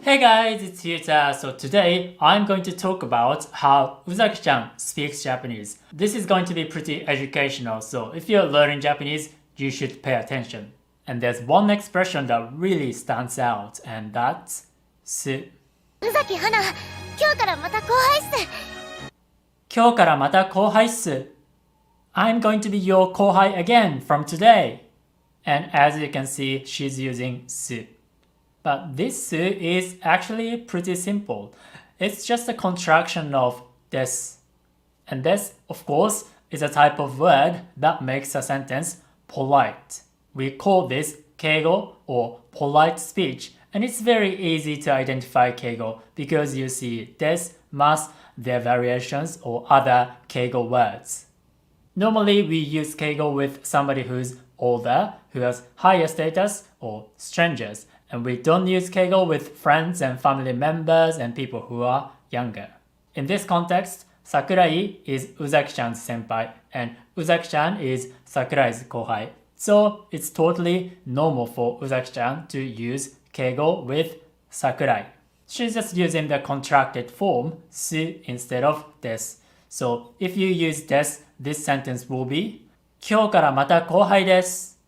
Hey guys, it's Yuta. So today I'm going to talk about how Uzaki-chan speaks Japanese. This is going to be pretty educational, so if you're learning Japanese, you should pay attention. And there's one expression that really stands out, and that's su. 宇崎花、今日からまた後輩っす。今日からまた後輩っす. I'm going to be your 後輩 again from today. And as you can see, she's using su. But this su is actually pretty simple. It's just a contraction of des. And des, of course, is a type of word that makes a sentence polite. We call this keigo or polite speech, and it's very easy to identify keigo because you see des, mas, their variations or other keigo words. Normally, we use keigo with somebody who's older, who has higher status, or strangers. And we don't use keigo with friends and family members and people who are younger. In this context, Sakurai is Uzaki-chan's senpai and Uzaki-chan is Sakurai's kohai. So it's totally normal for Uzaki-chan to use keigo with Sakurai. She's just using the contracted form su instead of des. So if you use des, this sentence will be 今日からまた後輩です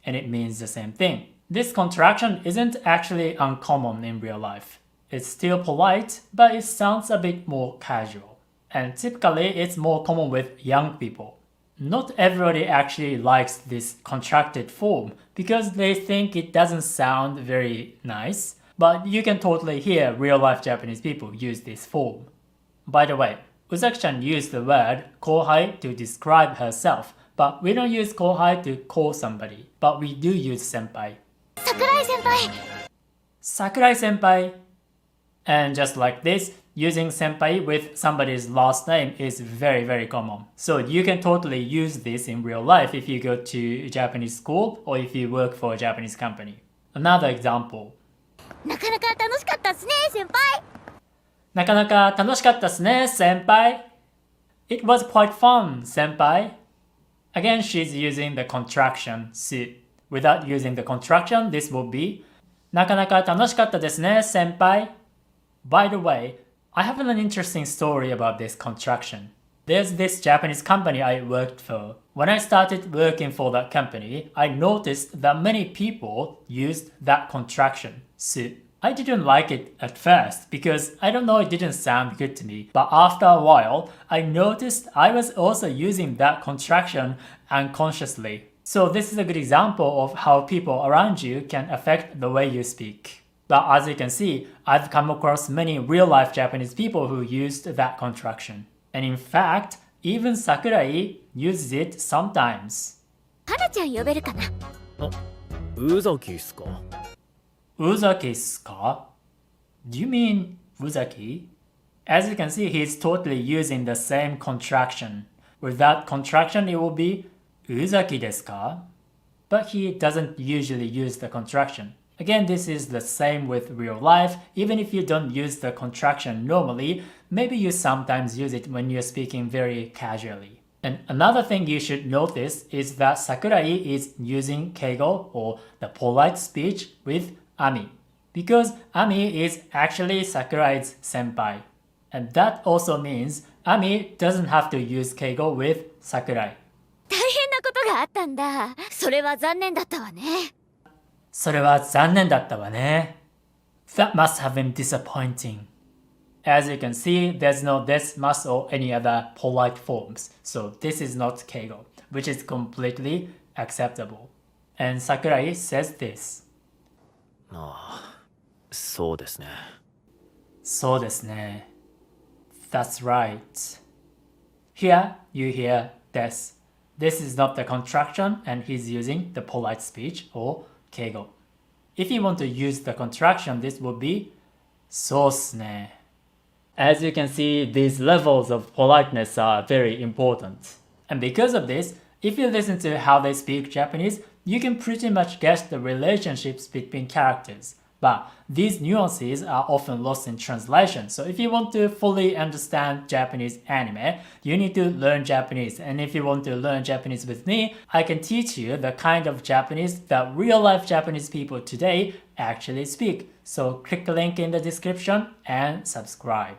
and it means the same thing. This contraction isn't actually uncommon in real life. It's still polite, but it sounds a bit more casual. And typically, it's more common with young people. Not everybody actually likes this contracted form because they think it doesn't sound very nice, but you can totally hear real-life Japanese people use this form. By the way, Uzaki-chan used the word kohai to describe herself, but we don't use kohai to call somebody, but we do use senpai. Sakurai senpai. And just like this, using senpai with somebody's last name is very common. So you can totally use this in real life if you go to Japanese school or if you work for a Japanese company. Another example. なかなか楽しかったっすね、先輩。なかなか楽しかったっすね, senpai. It was quite fun, senpai. Again, she's using the contraction su. Without using the contraction, this will be なかなか楽しかったですね, senpai. By the way, I have an interesting story about this contraction. There's this Japanese company I worked for. When I started working for that company, I noticed that many people used that contraction, su. I didn't like it at first because I don't know, it didn't sound good to me. But after a while, I noticed I was also using that contraction unconsciously. So this is a good example of how people around you can affect the way you speak. But as you can see, I've come across many real-life Japanese people who used that contraction. And in fact, even Sakurai uses it sometimes. 花ちゃん呼べるかな。宇崎っすか? Uzaki desu ka? Do you mean Uzaki? As you can see, he's totally using the same contraction. With that contraction, it will be Uzaki desu ka? But he doesn't usually use the contraction. Again, this is the same with real life. Even if you don't use the contraction normally, maybe you sometimes use it when you're speaking very casually. And another thing you should notice is that Sakurai is using keigo or the polite speech with Ami. Because Ami is actually Sakurai's senpai. And that also means Ami doesn't have to use keigo with Sakurai. 大変なことがあったんだ。それは残念だったわね。それは残念だったわね. That must have been disappointing. As you can see, there's no des, mas or any other polite forms. So this is not keigo, which is completely acceptable. And Sakurai says this. そうですね。そうですね. That's right. Here, you hear des. This is not the contraction, and he's using the polite speech or keigo. If you want to use the contraction, this would be そうっすね. As you can see, these levels of politeness are very important. And because of this, if you listen to how they speak Japanese, you can pretty much guess the relationships between characters. But these nuances are often lost in translation. So if you want to fully understand Japanese anime, you need to learn Japanese. And if you want to learn Japanese with me, I can teach you the kind of Japanese that real-life Japanese people today actually speak. So click the link in the description and subscribe.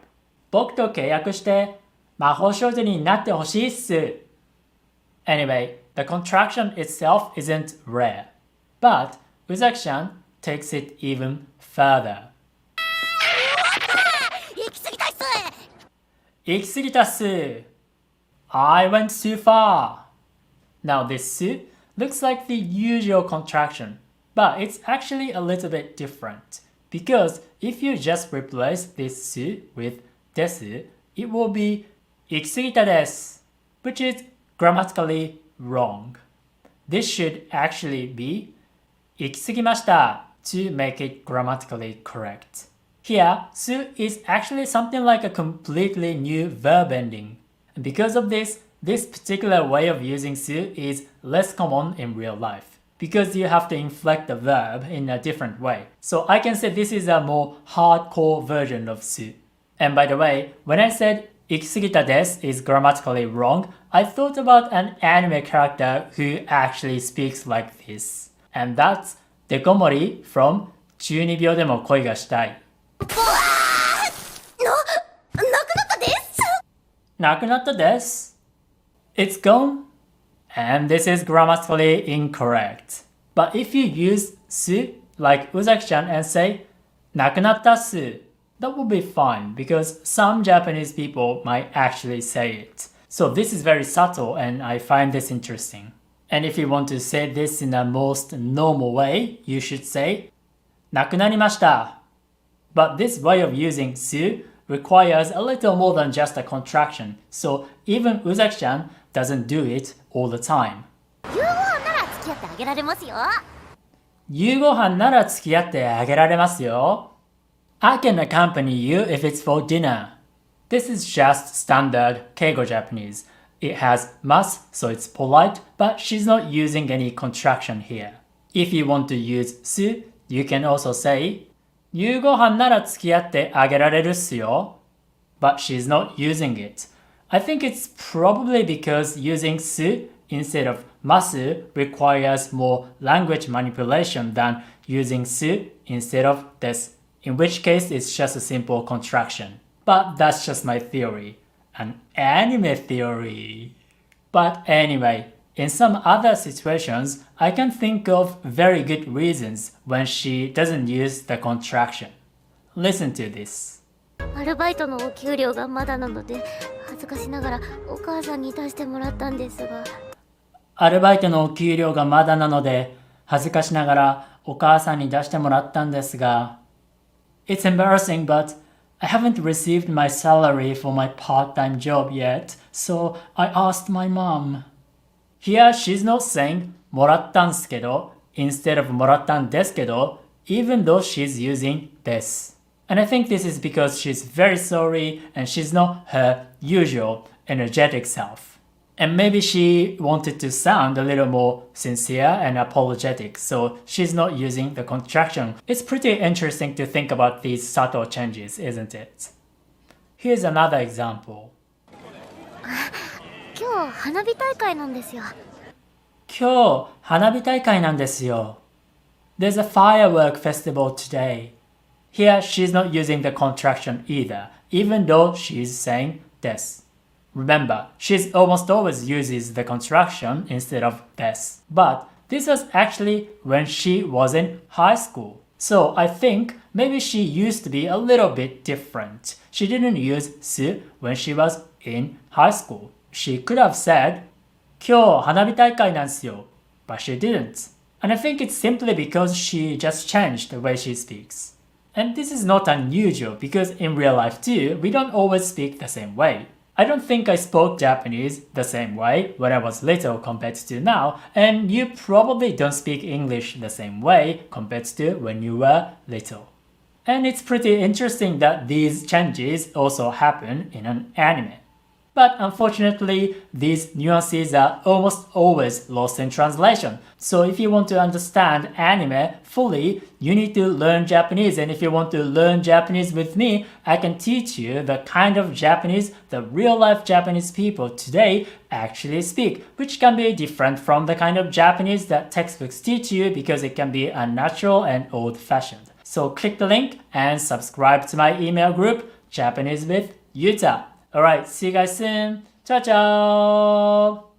僕と契約して魔法少女になってほしいっす。Anyway, the contraction itself isn't rare. But Uzaki-chan takes it even further. 行き過ぎたっす。行き過ぎたっす。I went too far. Now this す looks like the usual contraction, but it's actually a little bit different. Because if you just replace this す with です、it will be 行き過ぎたです, which is grammatically wrong. This should actually be 行き過ぎました to make it grammatically correct. Here, す is actually something like a completely new verb ending. And because of this particular way of using す is less common in real life. Because you have to inflect the verb in a different way. So I can say this is a more hardcore version of す. And by the way, when I said 行き過ぎたです is grammatically wrong, I thought about an anime character who actually speaks like this. And that's デコモリ from 中二病でも恋がしたい。なくなったです。なくなったです。It's gone. And this is grammatically incorrect. But if you use す like Uzaki-chan and say なくなったっす, that will be fine because some Japanese people might actually say it. So this is very subtle and I find this interesting. And if you want to say this in a most normal way, you should say なくなりました. But this way of using す requires a little more than just a contraction. So even Uzaki-chan doesn't do it all the time. 夕ご飯なら付き合ってあげられますよ。夕ご飯なら付き合ってあげられますよ。I can accompany you if it's for dinner. This is just standard Keigo Japanese. It has mas, so it's polite, but she's not using any contraction here. If you want to use す, you can also say 夕ご飯なら付き合ってあげられるっすよ. But she's not using it. I think it's probably because using す instead of ます requires more language manipulation than using す instead of です. In which case it's just a simple contraction. But that's just my theory. An anime theory. But anyway, in some other situations, I can think of very good reasons when she doesn't use the contraction. Listen to this. アルバイトのお給料がまだなので恥ずかしながらお母さんに出してもらったんですが。アルバイトのお給料がまだなので恥ずかしながらお母さんに出してもらったんですが。It's embarrassing, but I haven't received my salary for my part-time job yet, so I asked my mom. Here she's not saying もらったんすけど instead of もらったんですけど even though she's using です. And I think this is because she's very sorry and she's not her usual energetic self. And maybe she wanted to sound a little more sincere and apologetic, so she's not using the contraction. It's pretty interesting to think about these subtle changes, isn't it? Here's another example. 今日花火大会なんですよ。今日花火大会なんですよ. There's a firework festival today. Here she's not using the contraction either, even though she's saying です. Remember, she's almost always uses the contraction instead of です. But this was actually when she was in high school. So I think maybe she used to be a little bit different. She didn't use す when she was in high school. She could have said 今日花火大会なんすよ. But she didn't. And I think it's simply because she just changed the way she speaks. And this is not unusual because in real life too, we don't always speak the same way. I don't think I spoke Japanese the same way when I was little compared to now, and you probably don't speak English the same way compared to when you were little. And it's pretty interesting that these changes also happen in an anime. But unfortunately, these nuances are almost always lost in translation. So if you want to understand anime fully, you need to learn Japanese. And if you want to learn Japanese with me, I can teach you the kind of Japanese the real-life Japanese people today actually speak, which can be different from the kind of Japanese that textbooks teach you because it can be unnatural and old-fashioned. So click the link and subscribe to my email group, Japanese with Yuta. Alright, see you guys soon. Ciao, ciao!